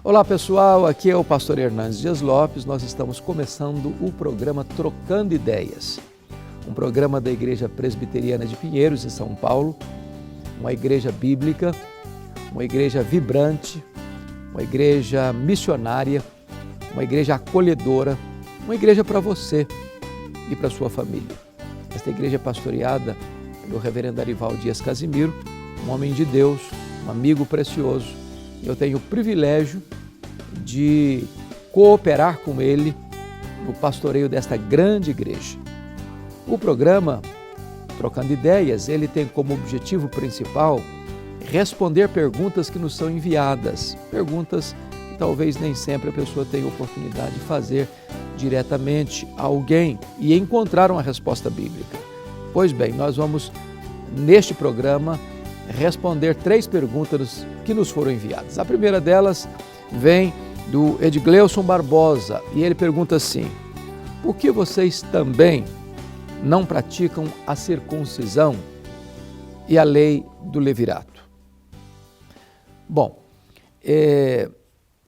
Olá pessoal, aqui é o pastor Hernandes Dias Lopes. Nós estamos começando o programa Trocando Ideias, um programa da Igreja Presbiteriana de Pinheiros, em São Paulo, uma igreja bíblica, uma igreja vibrante, uma igreja missionária, uma igreja acolhedora, uma igreja para você e para sua família. Esta igreja é pastoreada pelo reverendo Arival Dias Casimiro, um homem de Deus, um amigo precioso. Eu tenho o privilégio de cooperar com ele no pastoreio desta grande igreja. O programa Trocando Ideias, ele tem como objetivo principal responder perguntas que nos são enviadas, perguntas que talvez nem sempre a pessoa tenha oportunidade de fazer diretamente a alguém e encontrar uma resposta bíblica. Pois bem, nós vamos, neste programa, responder 3 perguntas que nos foram enviadas. A primeira delas vem do Edgleuson Barbosa e ele pergunta assim: por que vocês também não praticam a circuncisão e a lei do levirato? Bom,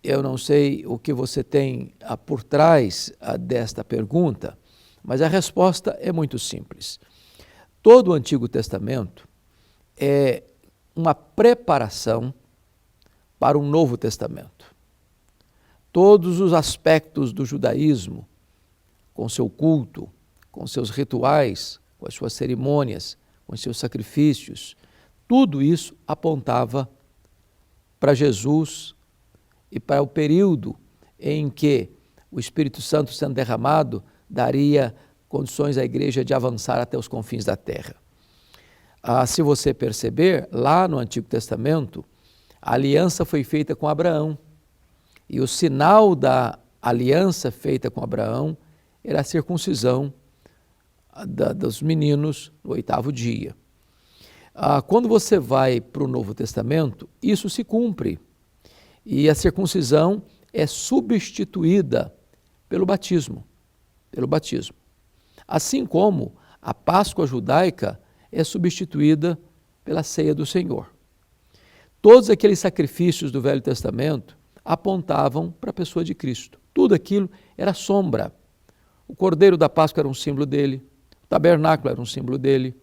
eu não sei o que você tem por trás desta pergunta, mas a resposta é muito simples. Todo o Antigo Testamento é uma preparação para um Novo Testamento. Todos os aspectos do judaísmo, com seu culto, com seus rituais, com as suas cerimônias, com os seus sacrifícios, tudo isso apontava para Jesus e para o período em que o Espírito Santo sendo derramado daria condições à igreja de avançar até os confins da terra. Se você perceber, lá no Antigo Testamento, a aliança foi feita com Abraão. E o sinal da aliança feita com Abraão era a circuncisão dos meninos no 8º dia. Quando você vai para o Novo Testamento, isso se cumpre. E a circuncisão é substituída pelo batismo. Assim como a Páscoa judaica é substituída pela ceia do Senhor. Todos aqueles sacrifícios do Velho Testamento apontavam para a pessoa de Cristo. Tudo aquilo era sombra. O Cordeiro da Páscoa era um símbolo dele, o tabernáculo era um símbolo dele,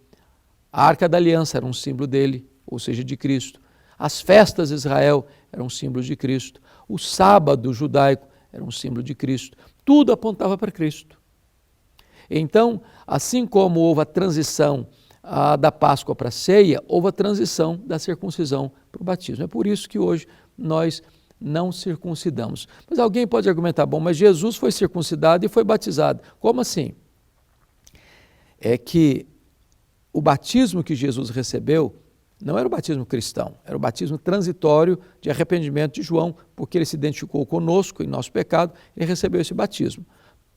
a Arca da Aliança era um símbolo dele, ou seja, de Cristo. As festas de Israel eram um símbolo de Cristo, o sábado judaico era um símbolo de Cristo. Tudo apontava para Cristo. Então, assim como houve a transição da Páscoa para a ceia, houve a transição da circuncisão para o batismo. É por isso que hoje nós não circuncidamos. Mas alguém pode argumentar, bom, mas Jesus foi circuncidado e foi batizado. Como assim? É que o batismo que Jesus recebeu não era o batismo cristão, era o batismo transitório de arrependimento de João, porque ele se identificou conosco em nosso pecado, ele recebeu esse batismo.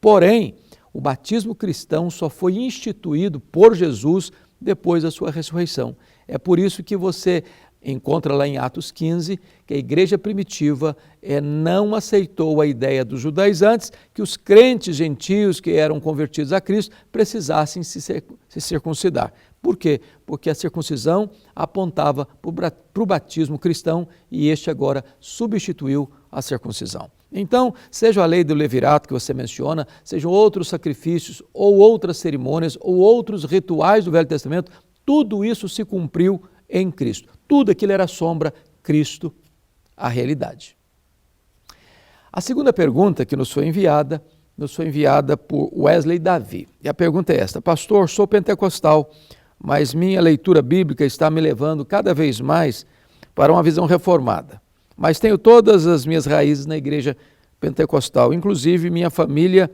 Porém, o batismo cristão só foi instituído por Jesus depois da sua ressurreição. É por isso que você encontra lá em Atos 15 que a igreja primitiva não aceitou a ideia dos judaizantes que os crentes gentios que eram convertidos a Cristo precisassem se circuncidar. Por quê? Porque a circuncisão apontava para o batismo cristão e este agora substituiu a circuncisão. Então, seja a lei do levirato que você menciona, sejam outros sacrifícios ou outras cerimônias ou outros rituais do Velho Testamento, tudo isso se cumpriu em Cristo. Tudo aquilo era sombra, Cristo, a realidade. A segunda pergunta que nos foi enviada por Wesley Davi. E a pergunta é esta: pastor, sou pentecostal, mas minha leitura bíblica está me levando cada vez mais para uma visão reformada. Mas tenho todas as minhas raízes na igreja pentecostal, inclusive minha família,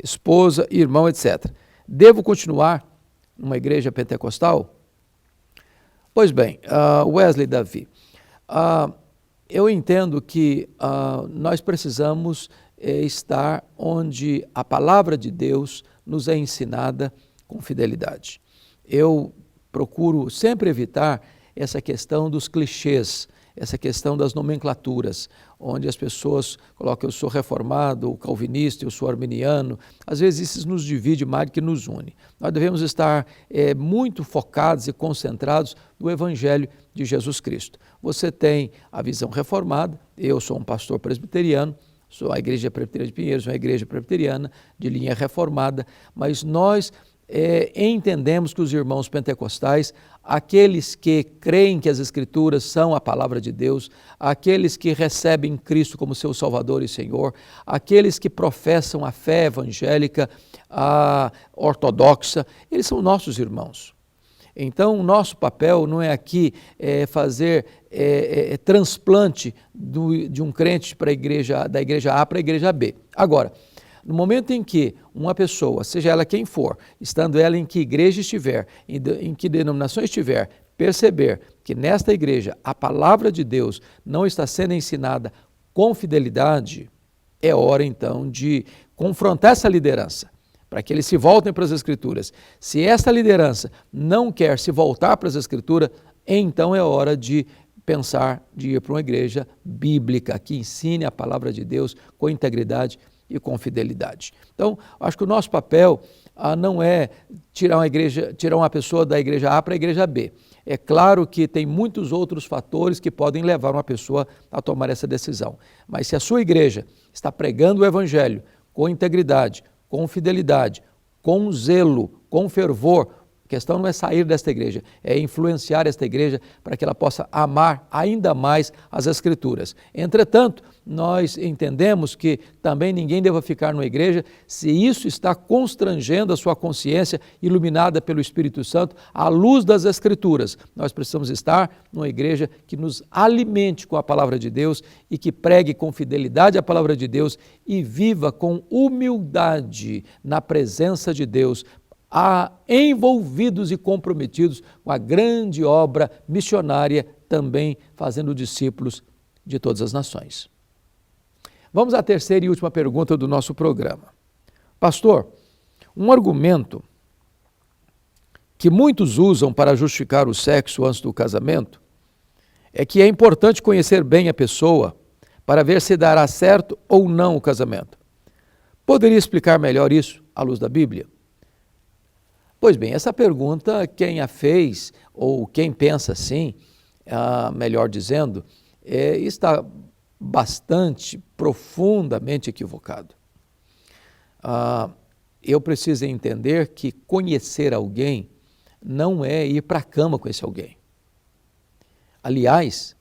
esposa, irmão, etc. Devo continuar numa igreja pentecostal? Pois bem, Wesley Davi, eu entendo que nós precisamos estar onde a palavra de Deus nos é ensinada com fidelidade. Eu procuro sempre evitar essa questão dos clichês, essa questão das nomenclaturas, onde as pessoas colocam eu sou reformado, ou calvinista, eu sou arminiano. Às vezes isso nos divide mais do que nos une. Nós devemos estar muito focados e concentrados no Evangelho de Jesus Cristo. Você tem a visão reformada, eu sou um pastor presbiteriano, sou a Igreja Presbiteriana de Pinheiros, uma igreja presbiteriana de linha reformada, mas nós entendemos que os irmãos pentecostais, aqueles que creem que as Escrituras são a palavra de Deus, aqueles que recebem Cristo como seu Salvador e Senhor, aqueles que professam a fé evangélica, a ortodoxa, eles são nossos irmãos. Então, o nosso papel não é aqui fazer transplante de um crente para da igreja A para a igreja B. Agora, no momento em que uma pessoa, seja ela quem for, estando ela em que igreja estiver, em que denominação estiver, perceber que nesta igreja a palavra de Deus não está sendo ensinada com fidelidade, é hora então de confrontar essa liderança, para que eles se voltem para as Escrituras. Se esta liderança não quer se voltar para as Escrituras, então é hora de pensar de ir para uma igreja bíblica que ensine a palavra de Deus com integridade e com fidelidade. Então, acho que o nosso papel não é tirar uma pessoa da igreja A para a igreja B. É claro que tem muitos outros fatores que podem levar uma pessoa a tomar essa decisão. Mas se a sua igreja está pregando o Evangelho com integridade, com fidelidade, com zelo, com fervor, a questão não é sair desta igreja, é influenciar esta igreja para que ela possa amar ainda mais as Escrituras. Entretanto, nós entendemos que também ninguém deva ficar numa igreja se isso está constrangendo a sua consciência iluminada pelo Espírito Santo à luz das Escrituras. Nós precisamos estar numa igreja que nos alimente com a palavra de Deus e que pregue com fidelidade a palavra de Deus e viva com humildade na presença de Deus, envolvidos e comprometidos com a grande obra missionária, também fazendo discípulos de todas as nações. Vamos à terceira e última pergunta do nosso programa. Pastor, um argumento que muitos usam para justificar o sexo antes do casamento é que é importante conhecer bem a pessoa para ver se dará certo ou não o casamento. Poderia explicar melhor isso à luz da Bíblia? Pois bem, essa pergunta, quem a fez, ou quem pensa assim, melhor dizendo, está bastante, profundamente equivocado. Eu preciso entender que conhecer alguém não é ir para a cama com esse alguém. Aliás,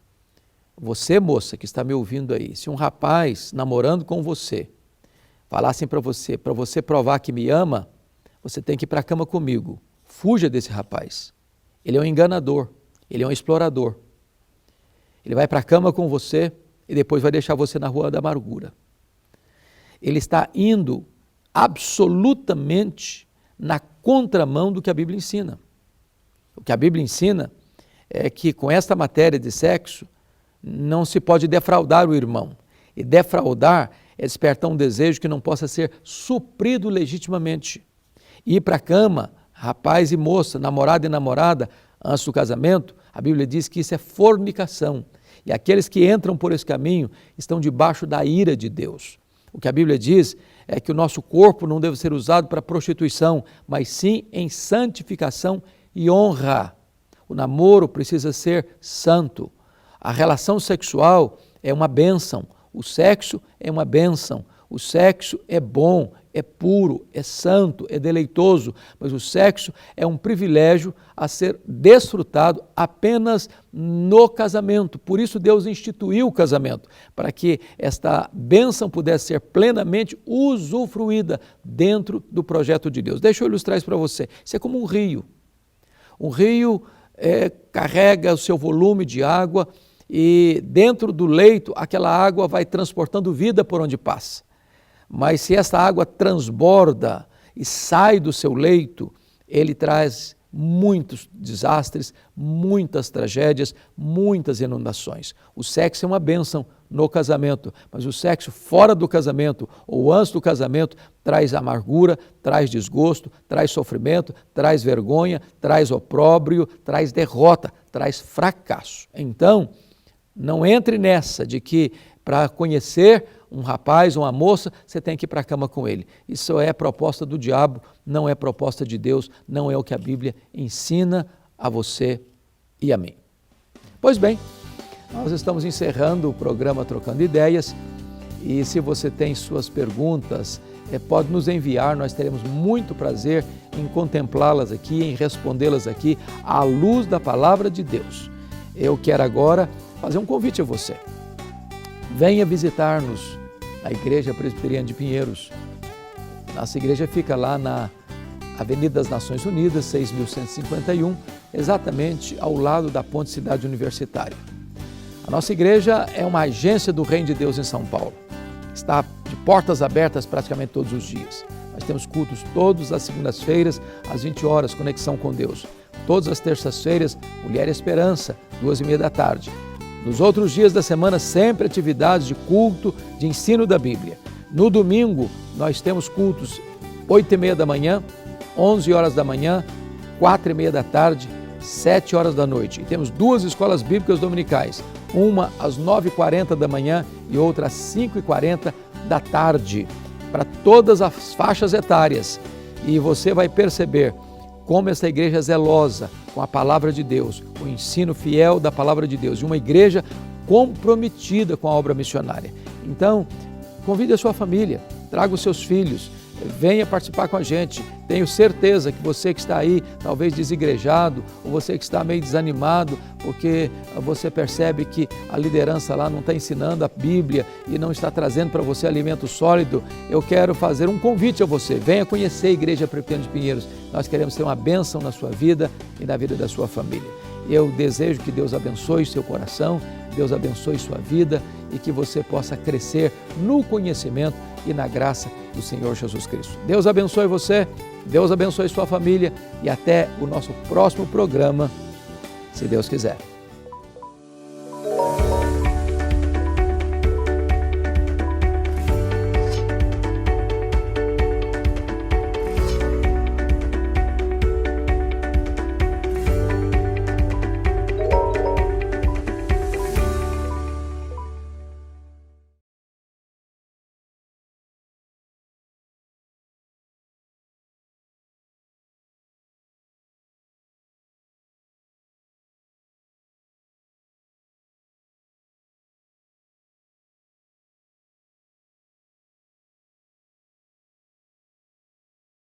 você, moça, que está me ouvindo aí, se um rapaz namorando com você, falassem para você provar que me ama, você tem que ir para a cama comigo. Fuja desse rapaz. Ele é um enganador, ele é um explorador. Ele vai para a cama com você e depois vai deixar você na rua da amargura. Ele está indo absolutamente na contramão do que a Bíblia ensina. O que a Bíblia ensina é que com esta matéria de sexo não se pode defraudar o irmão. E defraudar é despertar um desejo que não possa ser suprido legitimamente. Ir para a cama, rapaz e moça, namorado e namorada, antes do casamento, a Bíblia diz que isso é fornicação. E aqueles que entram por esse caminho estão debaixo da ira de Deus. O que a Bíblia diz é que o nosso corpo não deve ser usado para prostituição, mas sim em santificação e honra. O namoro precisa ser santo. A relação sexual é uma bênção. O sexo é uma bênção. O sexo é bom, é puro, é santo, é deleitoso, mas o sexo é um privilégio a ser desfrutado apenas no casamento. Por isso Deus instituiu o casamento, para que esta bênção pudesse ser plenamente usufruída dentro do projeto de Deus. Deixa eu ilustrar isso para você. Isso é como um rio. Um rio carrega o seu volume de água e dentro do leito aquela água vai transportando vida por onde passa. Mas se essa água transborda e sai do seu leito, ele traz muitos desastres, muitas tragédias, muitas inundações. O sexo é uma bênção no casamento, mas o sexo fora do casamento ou antes do casamento traz amargura, traz desgosto, traz sofrimento, traz vergonha, traz opróbrio, traz derrota, traz fracasso. Então, não entre nessa de que para conhecer um rapaz ou uma moça, você tem que ir para a cama com ele. Isso é proposta do diabo, não é proposta de Deus, não é o que a Bíblia ensina a você e a mim. Pois bem, nós estamos encerrando o programa Trocando Ideias e se você tem suas perguntas, pode nos enviar, nós teremos muito prazer em contemplá-las aqui, em respondê-las aqui à luz da Palavra de Deus. Eu quero agora fazer um convite a você. Venha visitar-nos na Igreja Presbiteriana de Pinheiros. Nossa igreja fica lá na Avenida das Nações Unidas, 6.151, exatamente ao lado da Ponte Cidade Universitária. A nossa igreja é uma agência do Reino de Deus em São Paulo. Está de portas abertas praticamente todos os dias. Nós temos cultos todas as segundas-feiras, às 20 horas, Conexão com Deus. Todas as terças-feiras, Mulher e Esperança, 2h30 da tarde. Nos outros dias da semana, sempre atividades de culto, de ensino da Bíblia. No domingo, nós temos cultos 8h30 da manhã, 11 horas da manhã, 4h30 da tarde, 7 horas da noite. E temos 2 escolas bíblicas dominicais, uma às 9h40 da manhã e outra às 5h40 da tarde, para todas as faixas etárias. E você vai perceber como essa igreja é zelosa com a palavra de Deus, o ensino fiel da palavra de Deus, e uma igreja comprometida com a obra missionária. Então, convide a sua família, traga os seus filhos, venha participar com a gente. Tenho certeza que você que está aí, talvez desigrejado, ou você que está meio desanimado, porque você percebe que a liderança lá não está ensinando a Bíblia e não está trazendo para você alimento sólido, eu quero fazer um convite a você. Venha conhecer a Igreja Presbiteriana de Pinheiros. Nós queremos ter uma bênção na sua vida e na vida da sua família. Eu desejo que Deus abençoe seu coração, Deus abençoe sua vida e que você possa crescer no conhecimento e na graça do Senhor Jesus Cristo. Deus abençoe você, Deus abençoe sua família e até o nosso próximo programa, se Deus quiser.